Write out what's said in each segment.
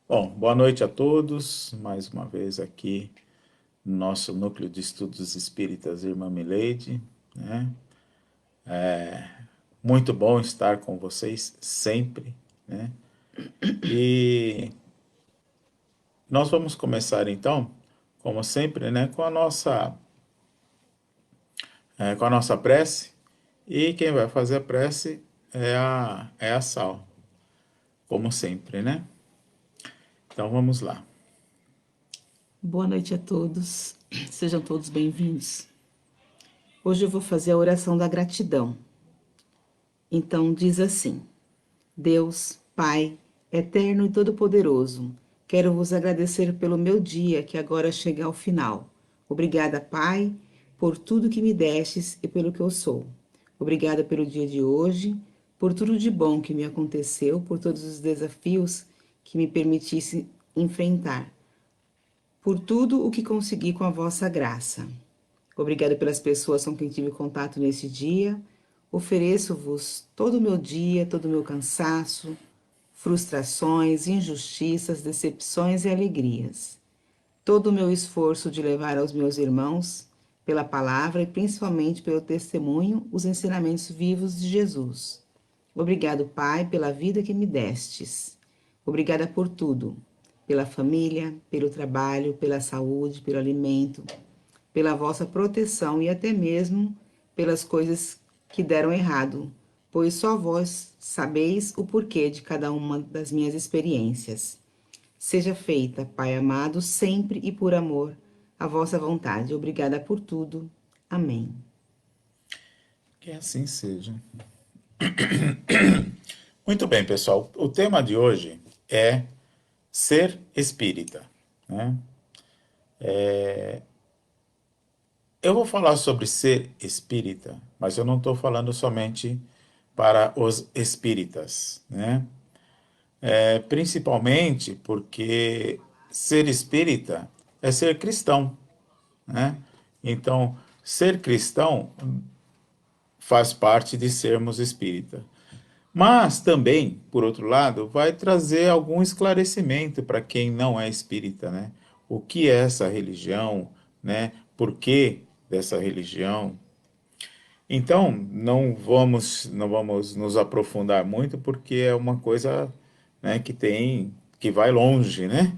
Bom, boa noite a todos. Mais uma vez aqui no nosso Núcleo de Estudos Espíritas Irmã Mileide, né? Muito bom estar com vocês sempre, né? E nós vamos começar então, como sempre, né, com a nossa prece. E quem vai fazer a prece é a Sal, como sempre, né? Então vamos lá. Boa noite a todos, sejam todos bem-vindos. Hoje eu vou fazer a oração da gratidão. Então, diz assim: Deus, Pai, eterno e todo-poderoso, quero vos agradecer pelo meu dia que agora chega ao final. Obrigada, Pai, por tudo que me destes e pelo que eu sou. Obrigada pelo dia de hoje, por tudo de bom que me aconteceu, por todos os desafios que me permitisse enfrentar, por tudo o que consegui com a vossa graça. Obrigada pelas pessoas com quem tive contato nesse dia. Ofereço-vos todo o meu dia, todo o meu cansaço, frustrações, injustiças, decepções e alegrias. Todo o meu esforço de levar aos meus irmãos, pela palavra e principalmente pelo testemunho, os ensinamentos vivos de Jesus. Obrigado, Pai, pela vida que me destes. Obrigada por tudo, pela família, pelo trabalho, pela saúde, pelo alimento, pela vossa proteção e até mesmo pelas coisas que deram errado, pois só vós sabeis o porquê de cada uma das minhas experiências. Seja feita, Pai amado, sempre e por amor, a vossa vontade. Obrigada por tudo. Amém. Que assim seja. Muito bem, pessoal. O tema de hoje é ser espírita, né? Eu vou falar sobre ser espírita, mas eu não estou falando somente para os espíritas, né? Principalmente porque ser espírita é ser cristão, né? Então, ser cristão faz parte de sermos espírita. Mas também, por outro lado, vai trazer algum esclarecimento para quem não é espírita, né? O que é essa religião, né? Por que dessa religião? Então, não vamos nos aprofundar muito porque é uma coisa, né, que vai longe, né?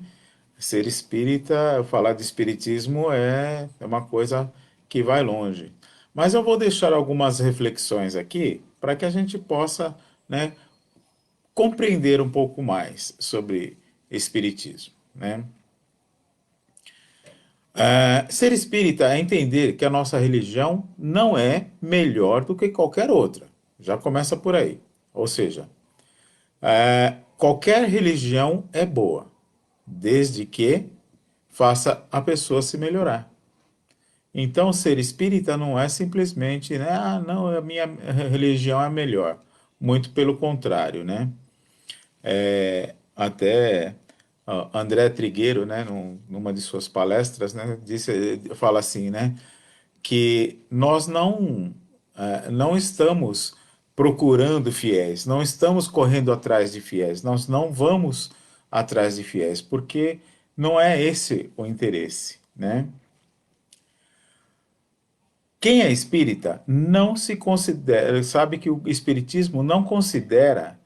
Ser espírita, falar de espiritismo é uma coisa que vai longe. Mas eu vou deixar algumas reflexões aqui para que a gente possa, né, compreender um pouco mais sobre espiritismo, né? Ser espírita é entender que a nossa religião não é melhor do que qualquer outra. Já começa por aí. Ou seja, qualquer religião é boa, desde que faça a pessoa se melhorar. Então, ser espírita não é simplesmente, né? Ah, não, a minha religião é melhor. Muito pelo contrário, né? Até André Trigueiro, né, numa de suas palestras, né, fala assim, né, que nós não estamos procurando fiéis, não estamos correndo atrás de fiéis, nós não vamos atrás de fiéis, porque não é esse o interesse, né? Quem é espírita não se considera, sabe que o espiritismo não considera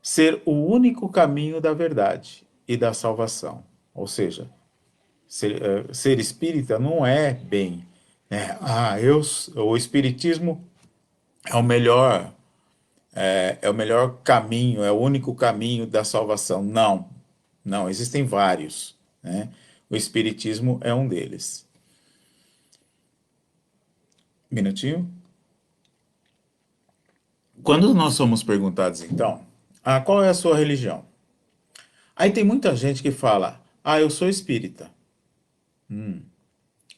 ser o único caminho da verdade e da salvação. Ou seja, ser espírita não é bem, né? O espiritismo é o melhor, é o melhor caminho, é o único caminho da salvação. Não, não, existem vários, né? O espiritismo é um deles. Minutinho. Quando nós somos perguntados, então, qual é a sua religião? Aí tem muita gente que fala, eu sou espírita.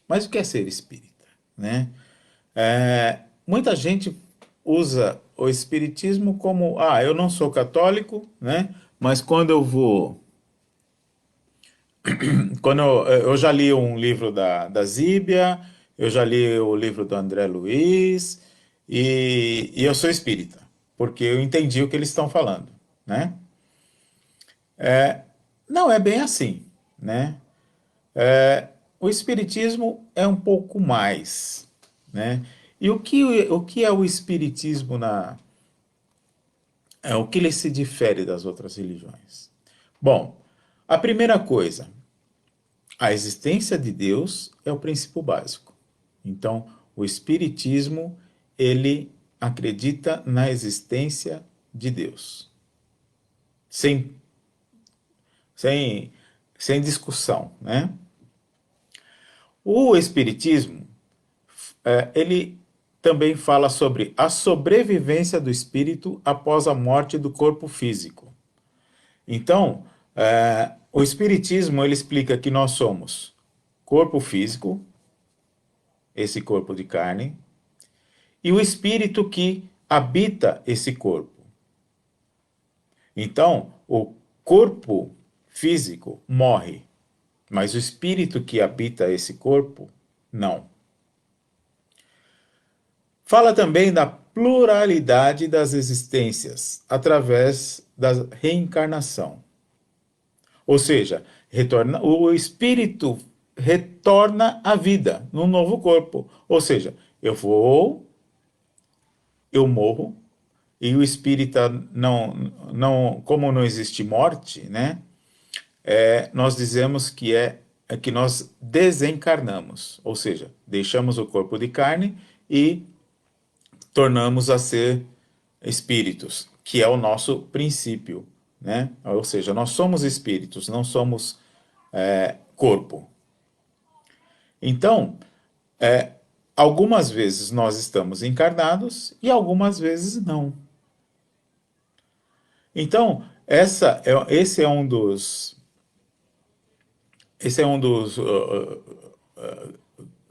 Mas o que é ser espírita, né? Muita gente usa o espiritismo como, eu não sou católico, né? Mas quando eu já li um livro da Zíbia, eu já li o livro do André Luiz, e eu sou espírita, porque eu entendi o que eles estão falando, né? Não é bem assim, né? O espiritismo é um pouco mais, né? E o que é o espiritismo o que ele se difere das outras religiões? Bom, a primeira coisa, a existência de Deus é o princípio básico. Então, o espiritismo, ele acredita na existência de Deus, sem, sem, sem discussão, né? O espiritismo, ele também fala sobre a sobrevivência do espírito após a morte do corpo físico. Então, o espiritismo, ele explica que nós somos corpo físico, esse corpo de carne, e o espírito que habita esse corpo. Então, o corpo físico morre, mas o espírito que habita esse corpo, não. Fala também da pluralidade das existências através da reencarnação. Ou seja, o espírito retorna à vida num novo corpo. Ou seja, eu morro, e o espírita como não existe morte, né? Nós dizemos é que nós desencarnamos, ou seja, deixamos o corpo de carne e tornamos a ser espíritos, que é o nosso princípio, né? Ou seja, nós somos espíritos, não somos corpo. Então, algumas vezes nós estamos encarnados e algumas vezes não. Então, esse é um dos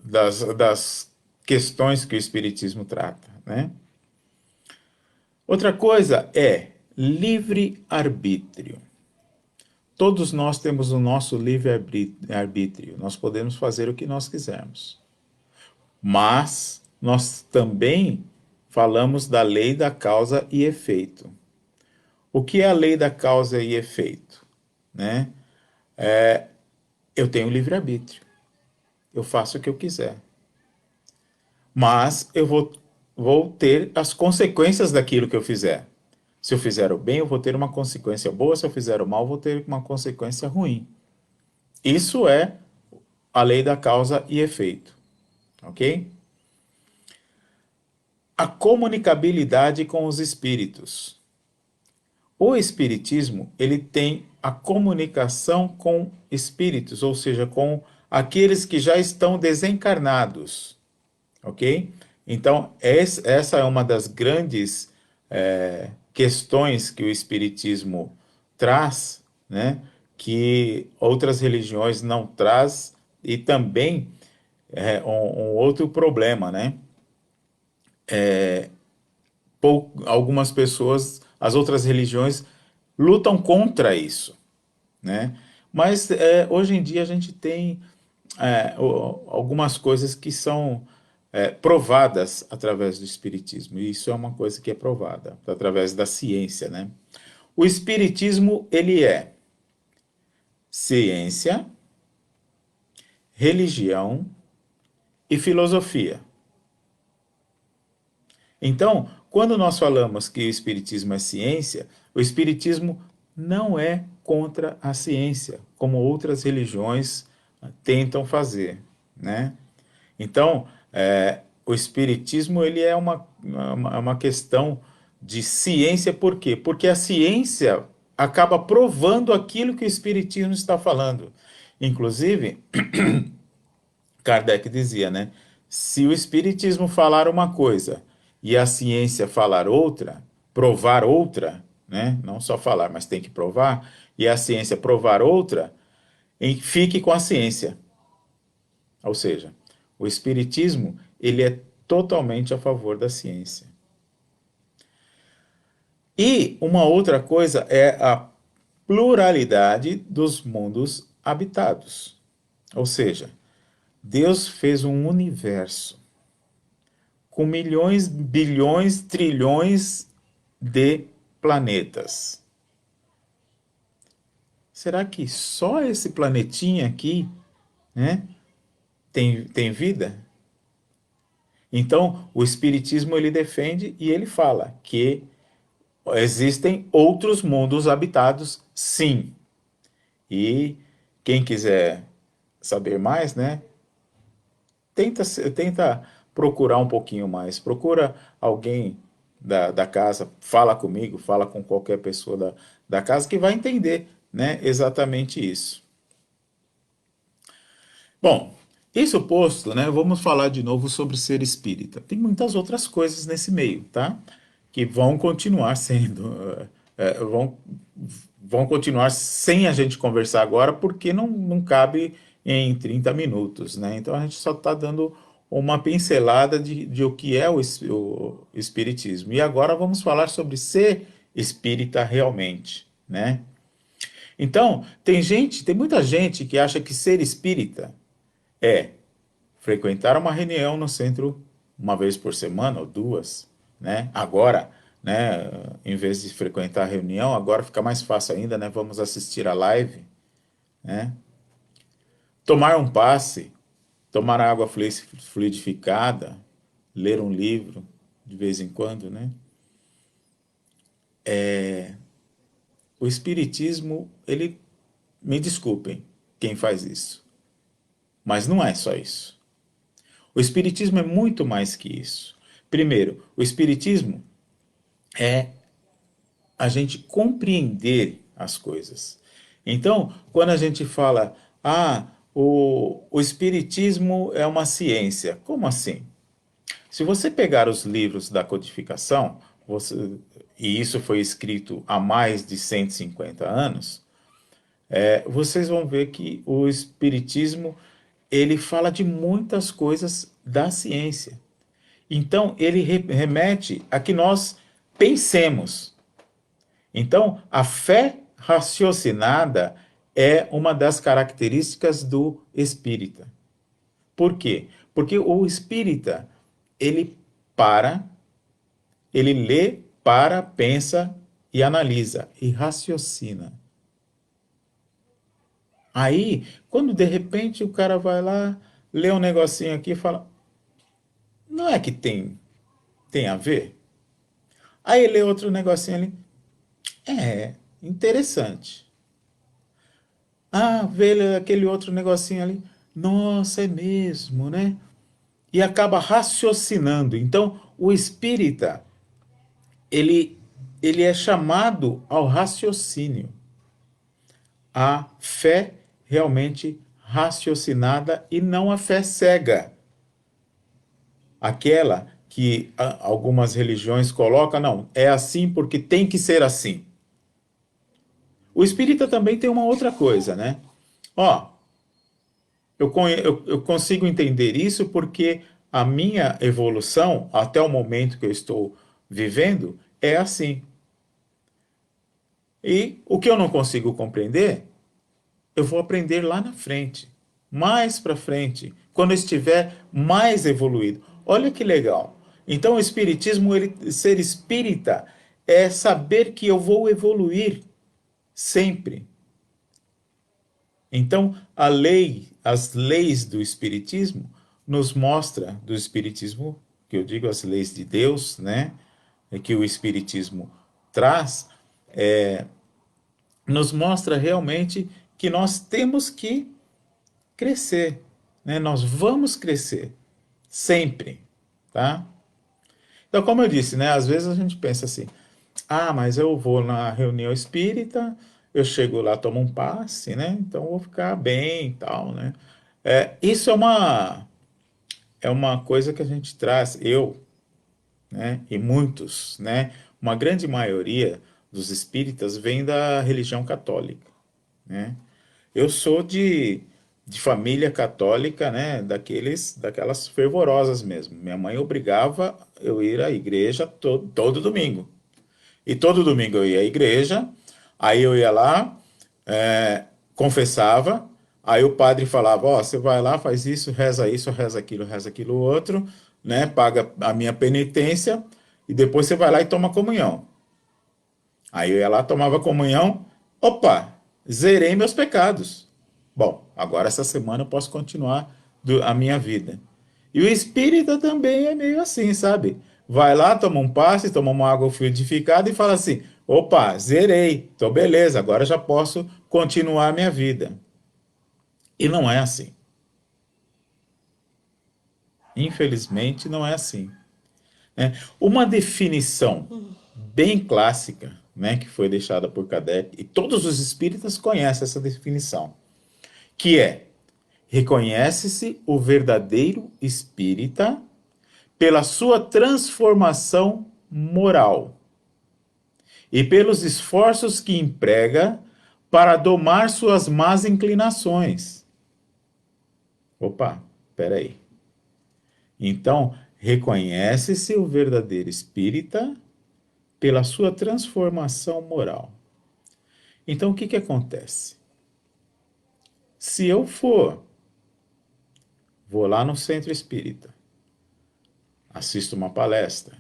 das questões que o Espiritismo trata, né? Outra coisa é livre-arbítrio. Todos nós temos o nosso livre-arbítrio. Nós podemos fazer o que nós quisermos. Mas nós também falamos da lei da causa e efeito. O que é a lei da causa e efeito? Né? Eu tenho livre-arbítrio. Eu faço o que eu quiser. Mas eu vou ter as consequências daquilo que eu fizer. Se eu fizer o bem, eu vou ter uma consequência boa. Se eu fizer o mal, eu vou ter uma consequência ruim. Isso é a lei da causa e efeito. Ok? A comunicabilidade com os espíritos. O espiritismo, ele tem a comunicação com espíritos, ou seja, com aqueles que já estão desencarnados, ok? Então, essa é uma das grandes questões que o espiritismo traz, né? Que outras religiões não traz, e também um outro problema, né? Algumas pessoas, as outras religiões, lutam contra isso, né? Mas hoje em dia a gente tem algumas coisas que são provadas através do espiritismo, e isso é uma coisa que é provada através da ciência, né? O espiritismo, ele é ciência, religião e filosofia. Então, quando nós falamos que o espiritismo é ciência, o espiritismo não é contra a ciência, como outras religiões tentam fazer, né? Então, o espiritismo, ele é uma questão de ciência, por quê? Porque a ciência acaba provando aquilo que o espiritismo está falando. Inclusive, Kardec dizia, né? Se o espiritismo falar uma coisa e a ciência falar outra, provar outra, né? Não só falar, mas tem que provar, e a ciência provar outra, fique com a ciência. Ou seja, o espiritismo, ele é totalmente a favor da ciência. E uma outra coisa é a pluralidade dos mundos habitados. Ou seja, Deus fez um universo com milhões, bilhões, trilhões de planetas. será que só esse planetinha aqui, né, tem vida? Então, o Espiritismo ele defende e ele fala que existem outros mundos habitados, sim. E quem quiser saber mais, né, tenta procurar um pouquinho mais. Procura alguém da casa, fala comigo, fala com qualquer pessoa da casa que vai entender, né, exatamente isso. Bom, isso posto, né, vamos falar de novo sobre ser espírita. Tem muitas outras coisas nesse meio, tá? Que vão continuar sendo, vão continuar sem a gente conversar agora, porque não cabe em 30 minutos, né? Então a gente só está dando uma pincelada de o que é o espiritismo. E agora vamos falar sobre ser espírita realmente, né? Então, tem muita gente que acha que ser espírita é frequentar uma reunião no centro uma vez por semana ou duas, né? Agora, né, em vez de frequentar a reunião, agora fica mais fácil ainda, né? Vamos assistir a live, né? Tomar um passe, tomar água fluidificada, ler um livro de vez em quando, né? O espiritismo, ele, me desculpem quem faz isso, mas não é só isso. O espiritismo é muito mais que isso. Primeiro, o espiritismo é a gente compreender as coisas. Então, quando a gente fala, o espiritismo é uma ciência, como assim? Se você pegar os livros da codificação, e isso foi escrito há mais de 150 anos, vocês vão ver que o espiritismo ele fala de muitas coisas da ciência. Então, ele remete a que nós pensemos. Então, a fé raciocinada é uma das características do espírita. Por quê? Porque o espírita, ele para, ele lê, para, pensa e analisa e raciocina. Aí, quando de repente o cara vai lá, lê um negocinho aqui e fala, não é que tem a ver? Aí lê outro negocinho ali, interessante. Vê aquele outro negocinho ali. Nossa, é mesmo, né? E acaba raciocinando. Então, o espírita, ele, ele é chamado ao raciocínio. A fé realmente raciocinada e não a fé cega. Aquela que algumas religiões colocam, não, é assim porque tem que ser assim. O espírita também tem uma outra coisa, né? Ó, eu consigo entender isso porque a minha evolução, até o momento que eu estou vivendo, é assim. E o que eu não consigo compreender, eu vou aprender lá na frente, mais para frente, quando eu estiver mais evoluído. Olha que legal. Então, o espiritismo, ser espírita, é saber que eu vou evoluir sempre. Então, as leis do Espiritismo nos mostra, do Espiritismo, que eu digo as leis de Deus, né, que o Espiritismo traz, nos mostra realmente que nós temos que crescer, né, nós vamos crescer, sempre, tá? Então, como eu disse, né, às vezes a gente pensa assim, mas eu vou na reunião espírita, eu chego lá, tomo um passe, né? Então eu vou ficar bem e tal, né? Isso é uma coisa que a gente traz, eu, né? E muitos, né? Uma grande maioria dos espíritas vem da religião católica, né? Eu sou de família católica, né? Daquelas fervorosas mesmo. Minha mãe obrigava eu ir à igreja todo domingo. E todo domingo eu ia à igreja, aí eu ia lá, confessava, aí o padre falava, você vai lá, faz isso, reza aquilo outro, né? Paga a minha penitência e depois você vai lá e toma comunhão. Aí eu ia lá, tomava comunhão, opa! zerei meus pecados. Bom, agora essa semana eu posso continuar a minha vida. E o espírita também é meio assim, sabe? Vai lá, toma um passe, toma uma água fluidificada e fala assim: opa, zerei, tô beleza, agora já posso continuar a minha vida. E não é assim. Infelizmente, não é assim, né? Uma definição bem clássica, né, que foi deixada por Kardec, e todos os espíritas conhecem essa definição, que é: reconhece-se o verdadeiro espírita pela sua transformação moral e pelos esforços que emprega para domar suas más inclinações. Opa, peraí. Então, reconhece-se o verdadeiro espírita pela sua transformação moral. Então, o que que acontece? Se eu vou lá no centro espírita, assisto uma palestra,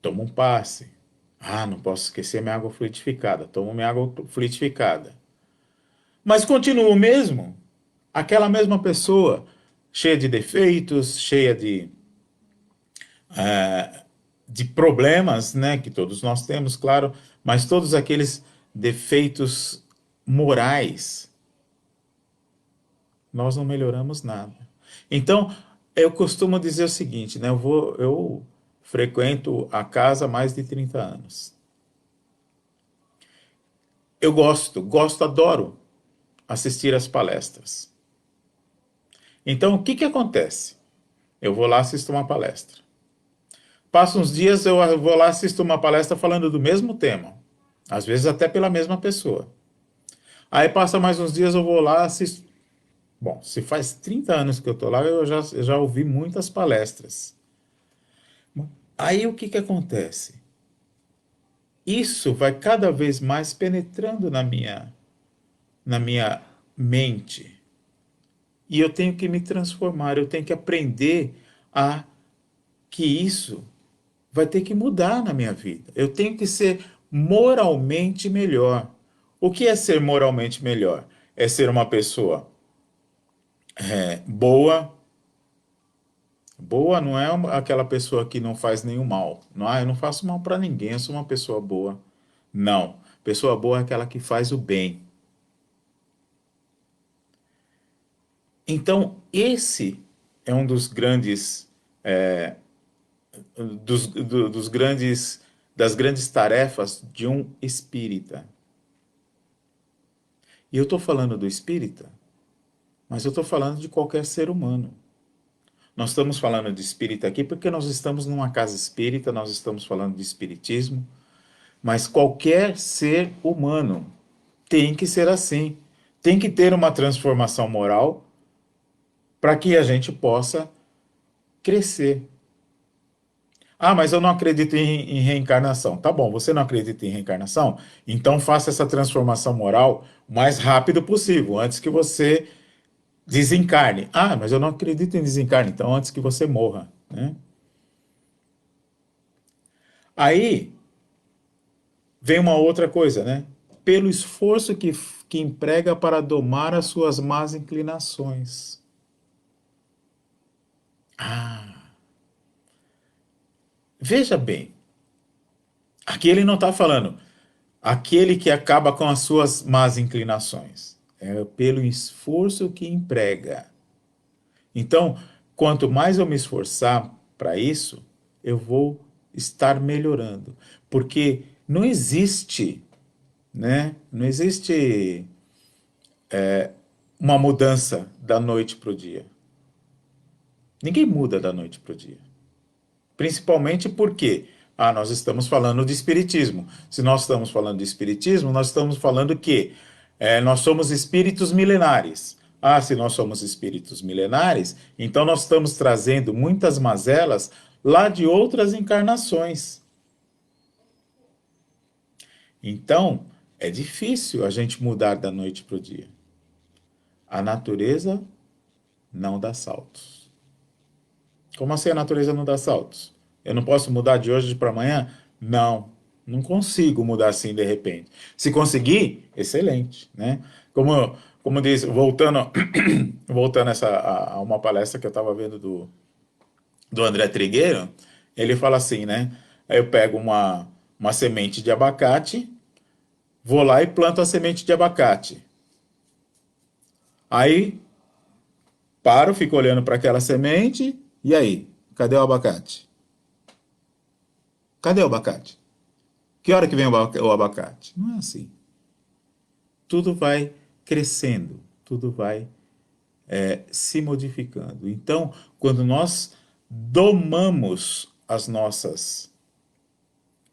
tomo um passe. Ah, não posso esquecer minha água fluidificada. Tomo minha água fluidificada. Mas continuo mesmo. Aquela mesma pessoa, cheia de defeitos, cheia de problemas, né? Que todos nós temos, claro. Mas todos aqueles defeitos morais, nós não melhoramos nada. Então, eu costumo dizer o seguinte, né? Eu frequento a casa há mais de 30 anos. Eu gosto, adoro assistir às palestras. Então, o que que acontece? Eu vou lá assisto uma palestra. Passa uns dias, eu vou lá assisto uma palestra falando do mesmo tema. Às vezes até pela mesma pessoa. Aí passa mais uns dias, eu vou lá assisto. Bom, se faz 30 anos que eu tô lá, eu já ouvi muitas palestras. Aí o que que acontece? Isso vai cada vez mais penetrando na minha mente. E eu tenho que me transformar, eu tenho que aprender a que isso vai ter que mudar na minha vida. Eu tenho que ser moralmente melhor. O que é ser moralmente melhor? É ser uma pessoa boa. Boa não é aquela pessoa que não faz nenhum mal. Não, eu não faço mal para ninguém, eu sou uma pessoa boa. Não. Pessoa boa é aquela que faz o bem. Então, esse é um dos grandes dos grandes das grandes tarefas de um espírita. E eu estou falando do espírita, mas eu estou falando de qualquer ser humano. Nós estamos falando de espírita aqui porque nós estamos numa casa espírita, nós estamos falando de espiritismo, mas qualquer ser humano tem que ser assim. Tem que ter uma transformação moral para que a gente possa crescer. Ah, mas eu não acredito em reencarnação. Tá bom, você não acredita em reencarnação? Então faça essa transformação moral o mais rápido possível, antes que você desencarne. Ah, mas eu não acredito em desencarne, então antes que você morra, né? Aí vem uma outra coisa, né? Pelo esforço que emprega para domar as suas más inclinações. Ah, veja bem, aqui ele não está falando aquele que acaba com as suas más inclinações. É pelo esforço que emprega. Então, quanto mais eu me esforçar para isso, eu vou estar melhorando. Porque não existe, né? Não existe uma mudança da noite para o dia. Ninguém muda da noite para o dia. Principalmente porque nós estamos falando de espiritismo. Se nós estamos falando de espiritismo, nós estamos falando que nós somos espíritos milenares. Ah, se nós somos espíritos milenares, então nós estamos trazendo muitas mazelas lá de outras encarnações. Então, é difícil a gente mudar da noite para o dia. A natureza não dá saltos. Como assim a natureza não dá saltos? Eu não posso mudar de hoje para amanhã? Não. Não consigo mudar assim de repente. Se conseguir, excelente, né? Como diz, voltando a uma palestra que eu estava vendo do André Trigueiro, ele fala assim, né? Aí eu pego uma semente de abacate, vou lá e planto a semente de abacate. Aí paro, fico olhando para aquela semente, e aí? Cadê o abacate? Cadê o abacate? Que hora que vem o abacate? Não é assim. Tudo vai crescendo, tudo vai se modificando. Então, quando nós domamos as nossas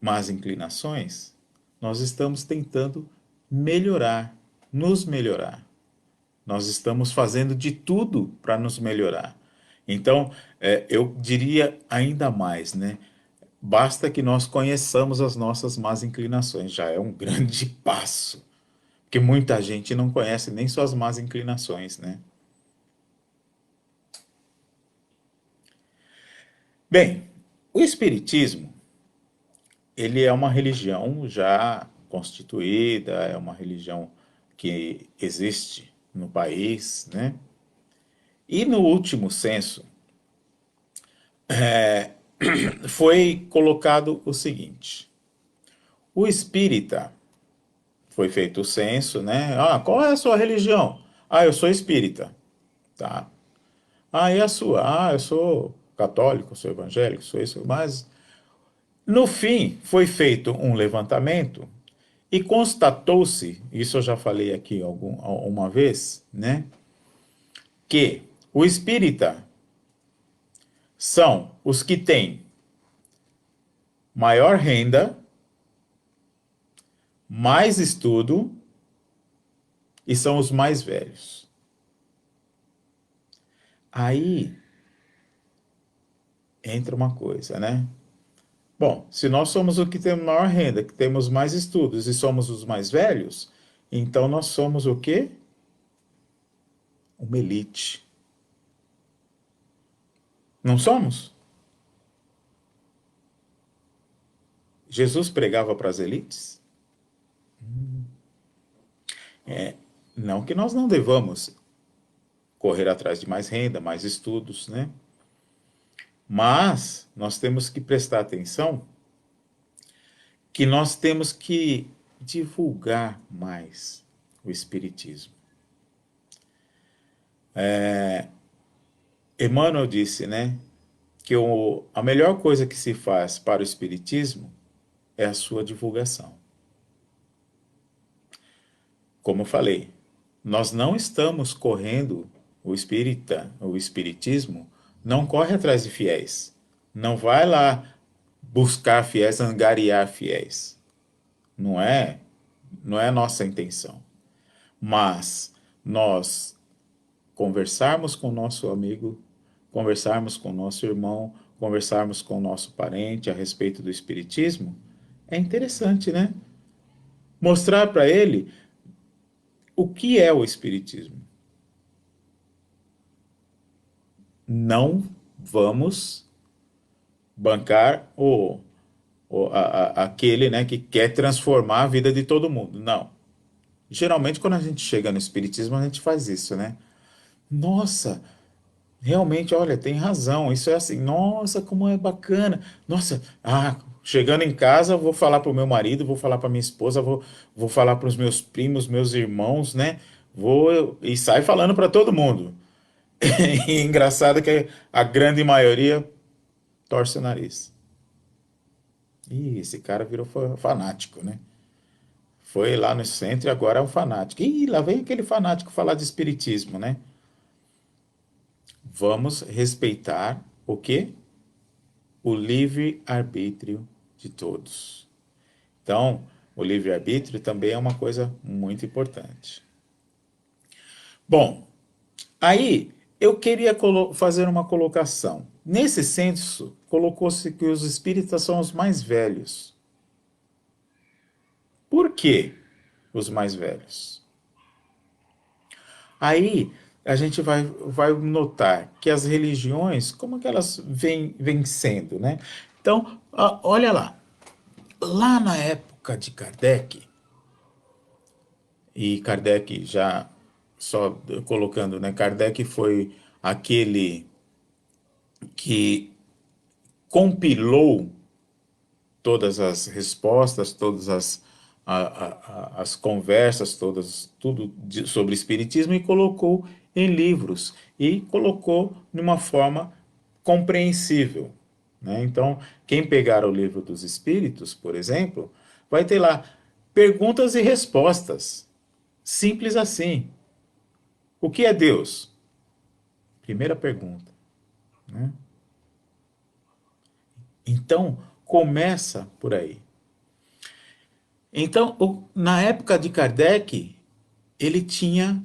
más inclinações, nós estamos tentando melhorar, nos melhorar. Nós estamos fazendo de tudo para nos melhorar. Então, eu diria ainda mais, né? Basta que nós conheçamos as nossas más inclinações, já é um grande passo. Porque muita gente não conhece nem suas más inclinações, né? Bem, o Espiritismo, ele é uma religião já constituída, é uma religião que existe no país, né? E no último censo foi colocado o seguinte: o espírita, foi feito o censo, né? Ah, qual é a sua religião? Ah, eu sou espírita, tá? Ah, e a sua? Ah, eu sou católico, sou evangélico, sou isso, mas no fim foi feito um levantamento e constatou-se, isso eu já falei aqui uma vez, né? Que o espírita são os que têm maior renda, mais estudo e são os mais velhos. Aí entra uma coisa, né? Bom, se nós somos o que temos maior renda, que temos mais estudos e somos os mais velhos, então nós somos o quê? Uma elite. Não somos? Jesus pregava para as elites? Não que nós não devamos correr atrás de mais renda, mais estudos, né? Mas nós temos que prestar atenção que nós temos que divulgar mais o Espiritismo. Emmanuel disse, né, que a melhor coisa que se faz para o Espiritismo é a sua divulgação. Como eu falei, nós não estamos correndo, o Espiritismo não corre atrás de fiéis. Não vai lá buscar fiéis, angariar fiéis. Não é, não é a nossa intenção. Mas nós conversarmos com o nosso amigo, conversarmos com o nosso irmão, conversarmos com o nosso parente a respeito do Espiritismo, é interessante, né? Mostrar para ele o que é o Espiritismo. Não vamos bancar aquele, né, que quer transformar a vida de todo mundo. Não. Geralmente, quando a gente chega no Espiritismo, a gente faz isso, né? Nossa, realmente, olha, tem razão. Isso é assim, nossa, como é bacana. Nossa, chegando em casa, vou falar para o meu marido, vou falar para minha esposa, vou falar para os meus primos, meus irmãos, né? E sai falando para todo mundo. E engraçado que a grande maioria torce o nariz. Ih, esse cara virou fanático, né? Foi lá no centro e agora é um fanático. Ih, lá vem aquele fanático falar de espiritismo, né? Vamos respeitar o quê? O livre-arbítrio de todos. Então, o livre-arbítrio também é uma coisa muito importante. Bom, aí eu queria fazer uma colocação. Nesse censo, colocou-se que os espíritas são os mais velhos. Por que os mais velhos? Aí a gente vai notar que as religiões, como que elas vêm sendo, né? Então, olha lá. lá na época de Kardec, e Kardec já, só colocando, né, Kardec foi aquele que compilou todas as respostas, todas as conversas, todas, tudo sobre espiritismo e colocou em livros e colocou de uma forma compreensível, né? Então, quem pegar o livro dos Espíritos, por exemplo, vai ter lá perguntas e respostas, simples assim. O que é Deus? Primeira pergunta, né? Então, começa por aí. Então, na época de Kardec, ele tinha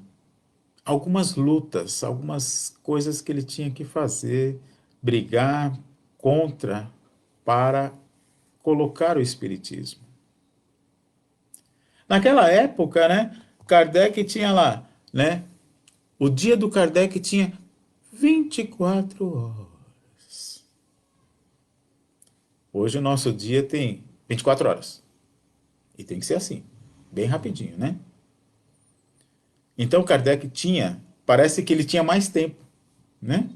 algumas lutas, algumas coisas que ele tinha que fazer, brigar contra para colocar o espiritismo. Naquela época, né, Kardec tinha lá, né, o dia do Kardec tinha 24 horas. Hoje o nosso dia tem 24 horas. E tem que ser assim, bem rapidinho, né? Então Kardec tinha, parece que ele tinha mais tempo, né?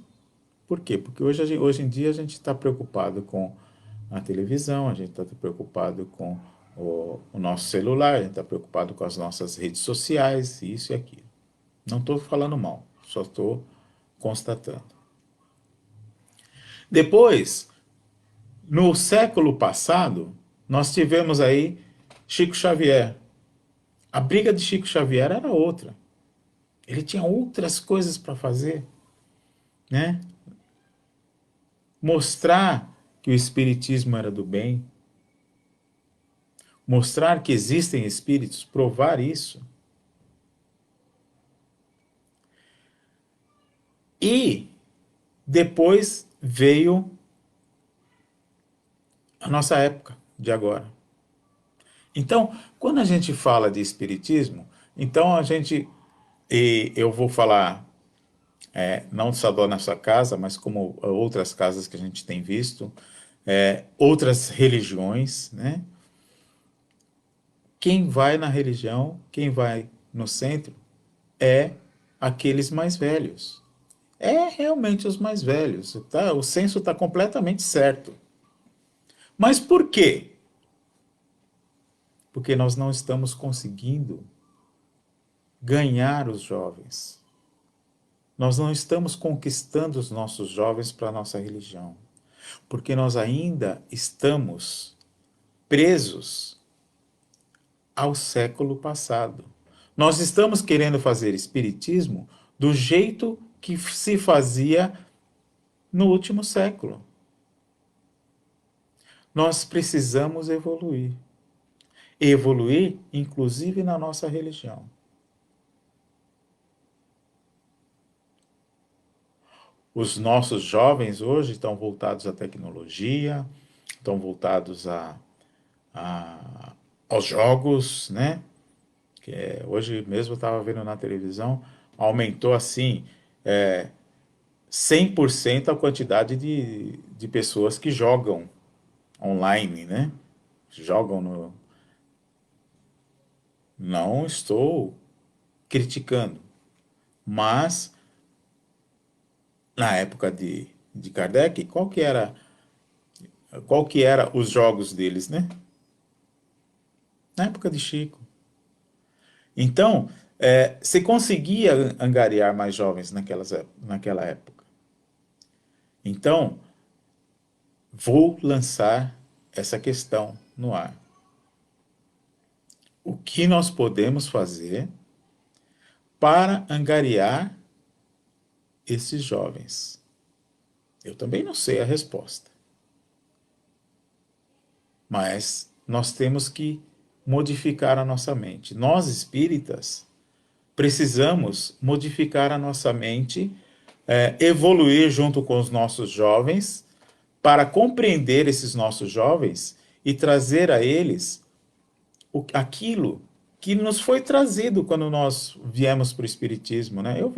Por quê? Porque hoje em dia a gente está preocupado com a televisão, a gente está preocupado com o nosso celular, a gente está preocupado com as nossas redes sociais, isso e aquilo. Não estou falando mal, só estou constatando. Depois, no século passado, nós tivemos aí Chico Xavier. A briga de Chico Xavier era outra. Ele tinha outras coisas para fazer, né? Mostrar que o espiritismo era do bem, mostrar que existem espíritos, provar isso. E depois veio a nossa época de agora. Então, quando a gente fala de espiritismo, então a gente, e eu vou falar não só da nossa casa, mas como outras casas que a gente tem visto, outras religiões, né? Quem vai na religião, quem vai no centro, é aqueles mais velhos. É realmente os mais velhos. Tá? O censo está completamente certo. Mas por quê? Porque nós não estamos conseguindo ganhar os jovens. Nós não estamos conquistando os nossos jovens para a nossa religião. Porque nós ainda estamos presos ao século passado. Nós estamos querendo fazer espiritismo do jeito que se fazia no último século. Nós precisamos evoluir. Evoluir, inclusive na nossa religião. Os nossos jovens hoje estão voltados à tecnologia, estão voltados aos jogos, né? Hoje mesmo eu estava vendo na televisão, aumentou assim 100% a quantidade de pessoas que jogam online, né? Jogam no... Não estou criticando, mas na época de Kardec, qual que era os jogos deles, né? Na época de Chico. Então, se conseguia angariar mais jovens naquela época. Então, vou lançar essa questão no ar. O que nós podemos fazer para angariar esses jovens? Eu também não sei a resposta. Mas nós temos que modificar a nossa mente. Nós espíritas precisamos modificar a nossa mente, evoluir junto com os nossos jovens, para compreender esses nossos jovens e trazer a eles aquilo que nos foi trazido quando nós viemos para o Espiritismo, né? Eu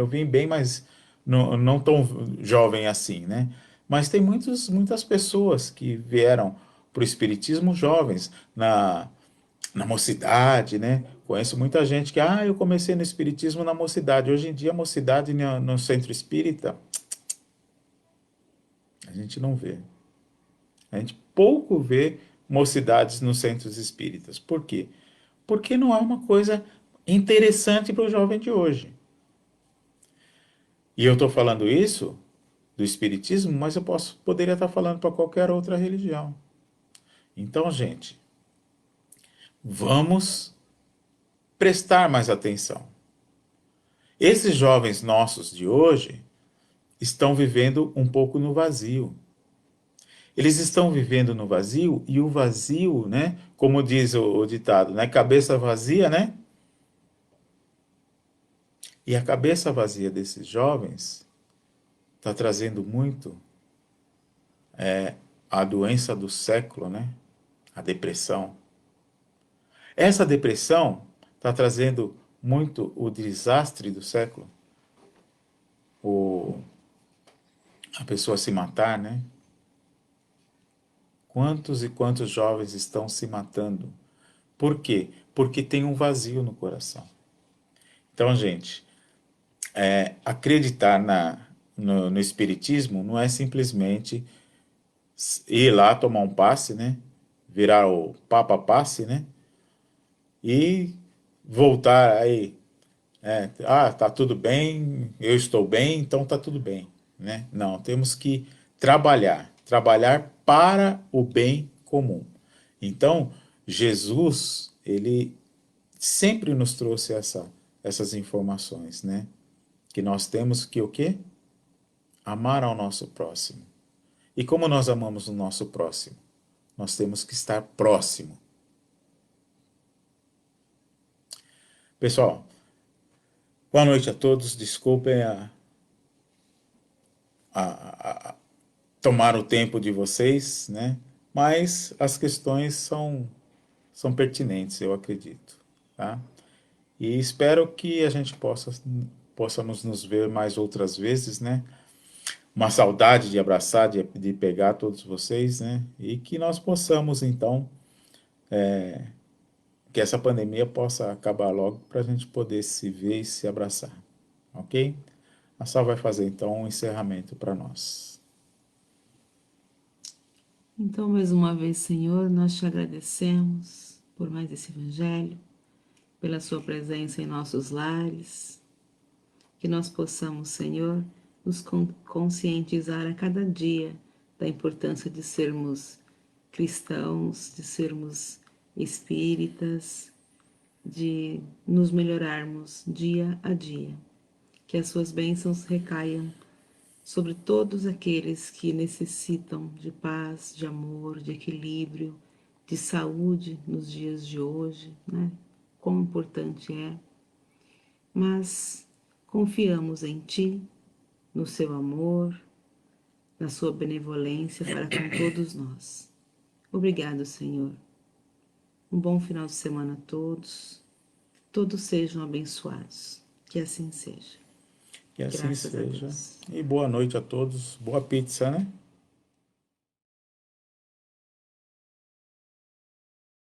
vim bem, mas não tão jovem assim, né? Mas tem muitas pessoas que vieram para o espiritismo jovens, na mocidade, né? Conheço muita gente que, eu comecei no espiritismo na mocidade. Hoje em dia, a mocidade no centro espírita, a gente não vê. A gente pouco vê mocidades nos centros espíritas. Por quê? Porque não é uma coisa interessante para o jovem de hoje. E eu estou falando isso do espiritismo, mas poderia estar falando para qualquer outra religião. Então, gente, vamos prestar mais atenção. Esses jovens nossos de hoje estão vivendo um pouco no vazio. Eles estão vivendo no vazio e o vazio, né? Como diz o ditado, né? Cabeça vazia, né? E a cabeça vazia desses jovens está trazendo muito a doença do século, né? A depressão. Essa depressão está trazendo muito o desastre do século. A pessoa se matar, né? Quantos e quantos jovens estão se matando? Por quê? Porque tem um vazio no coração. Então, gente, acreditar no espiritismo não é simplesmente ir lá tomar um passe, né? Virar o Papa Passe, né? E voltar aí. Tá tudo bem, eu estou bem, então tá tudo bem, né? Não, temos que trabalhar para o bem comum. Então, Jesus, ele sempre nos trouxe essas informações, né? Que nós temos que o quê? Amar ao nosso próximo. E como nós amamos o nosso próximo? Nós temos que estar próximo. Pessoal, boa noite a todos. Desculpem a tomar o tempo de vocês, né? Mas as questões são pertinentes, eu acredito, tá? E espero que a gente possamos nos ver mais outras vezes, né? Uma saudade de abraçar, de pegar todos vocês, né? E que nós possamos, então, que essa pandemia possa acabar logo para a gente poder se ver e se abraçar, ok? A Sal vai fazer, então, um encerramento para nós. Então, mais uma vez, Senhor, nós te agradecemos por mais esse evangelho, pela sua presença em nossos lares, que nós possamos, Senhor, nos conscientizar a cada dia da importância de sermos cristãos, de sermos espíritas, de nos melhorarmos dia a dia. Que as suas bênçãos recaiam sobre todos aqueles que necessitam de paz, de amor, de equilíbrio, de saúde nos dias de hoje, né? Quão importante é. Mas confiamos em Ti, no Seu amor, na Sua benevolência para com todos nós. Obrigado, Senhor. Um bom final de semana a todos. Todos sejam abençoados. Que assim seja. Que assim Graças a seja. Deus. E boa noite a todos. Boa pizza, né?